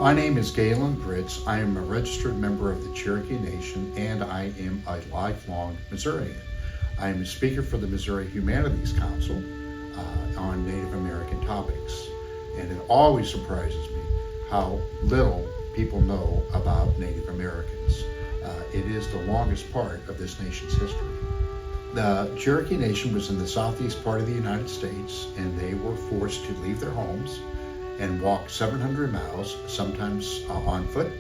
My name is Galen Gritts. I am a registered member of the Cherokee Nation, and I am a lifelong Missourian. I am a speaker for the Missouri Humanities Council on Native American topics. And it always surprises me how little people know about Native Americans. It is the longest part of this nation's history. The Cherokee Nation was in the southeast part of the United States, and they were forced to leave their homes and walk 700 miles, sometimes on foot,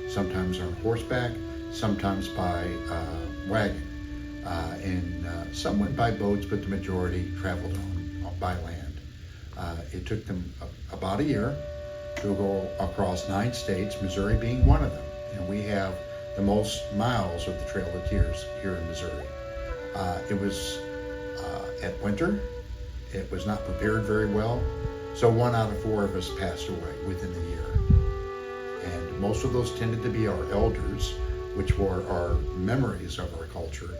sometimes on horseback, sometimes by wagon. And some went by boats, but the majority traveled by land. It took them about a year to go across 9 states, Missouri being one of them. And we have the most miles of the Trail of Tears here in Missouri. It was at winter. It was not prepared very well. So 1 out of 4 of us passed away within the year. And most of those tended to be our elders, which were our memories of our culture,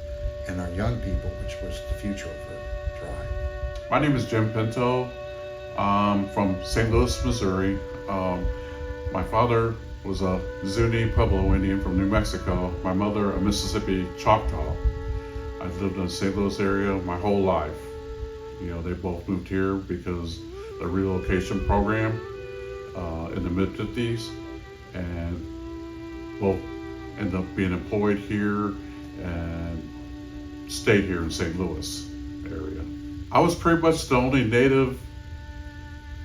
and our young people, which was the future of our tribe. My name is Jim Pinto. I'm from St. Louis, Missouri. My father was a Zuni Pueblo Indian from New Mexico. My mother, a Mississippi Choctaw. I've lived in the St. Louis area my whole life. You know, they both moved here because the relocation program in the mid-50s, and both ended up being employed here and stayed here in St. Louis area. I was pretty much the only Native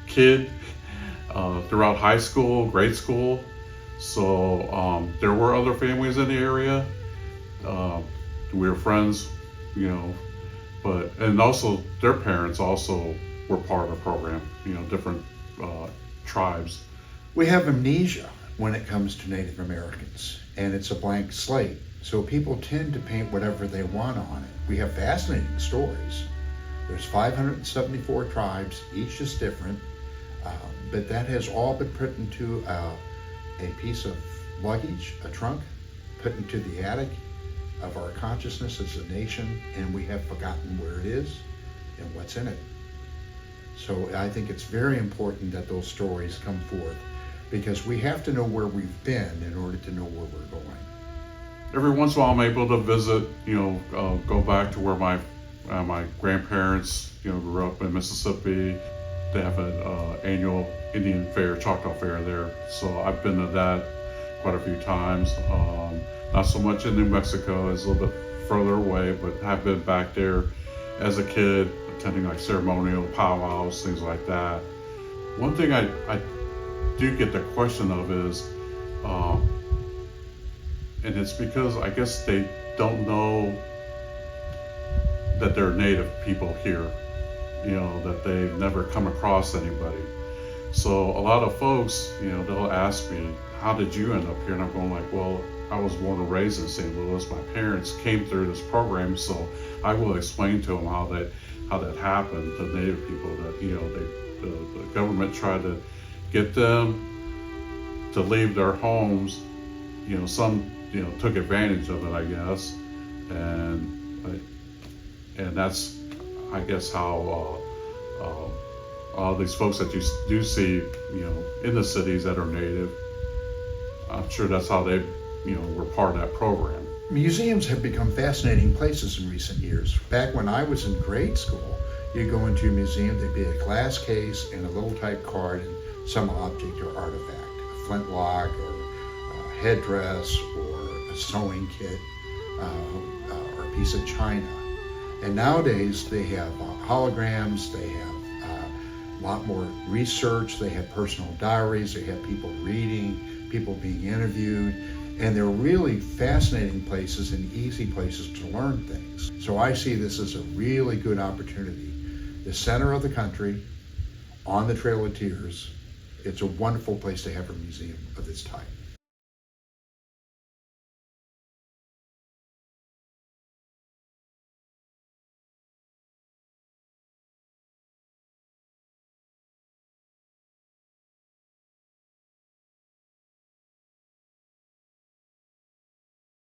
kid throughout high school, grade school. So there were other families in the area. We were friends, you know, and also their parents also were part of the program, you know, different tribes. We have amnesia when it comes to Native Americans, and it's a blank slate. So people tend to paint whatever they want on it. We have fascinating stories. There's 574 tribes, each is different, but that has all been put into a piece of luggage, a trunk, put into the attic of our consciousness as a nation, and we have forgotten where it is and what's in it. So I think it's very important that those stories come forth, because we have to know where we've been in order to know where we're going. Every once in a while I'm able to visit, you know, go back to where my grandparents, you know, grew up in Mississippi. They have an annual Indian fair, Choctaw fair there. So I've been to that quite a few times. Not so much in New Mexico, it's a little bit further away, but I've been back there as a kid, attending like ceremonial powwows, things like that. One thing I do get the question of is, and it's because I guess they don't know that they're Native people here, you know, that they've never come across anybody. So a lot of folks, you know, they'll ask me, how did you end up here? And I'm going like, well, I was born and raised in St. Louis. My parents came through this program, so I will explain to them how that happened. The Native people, that, you know, the government tried to get them to leave their homes. You know, some, you know, took advantage of it, I guess, and that's, I guess, how all these folks that you do see, you know, in the cities that are Native, I'm sure that's how they, you know, were part of that program. Museums have become fascinating places in recent years. Back when I was in grade school, you go into a museum, there'd be a glass case and a little type card and some object or artifact, a flintlock or a headdress or a sewing kit or a piece of china. And nowadays they have holograms, they have a lot more research, they have personal diaries, they have people reading, people being interviewed, and they're really fascinating places and easy places to learn things. So I see this as a really good opportunity. The center of the country, on the Trail of Tears, it's a wonderful place to have a museum of this type.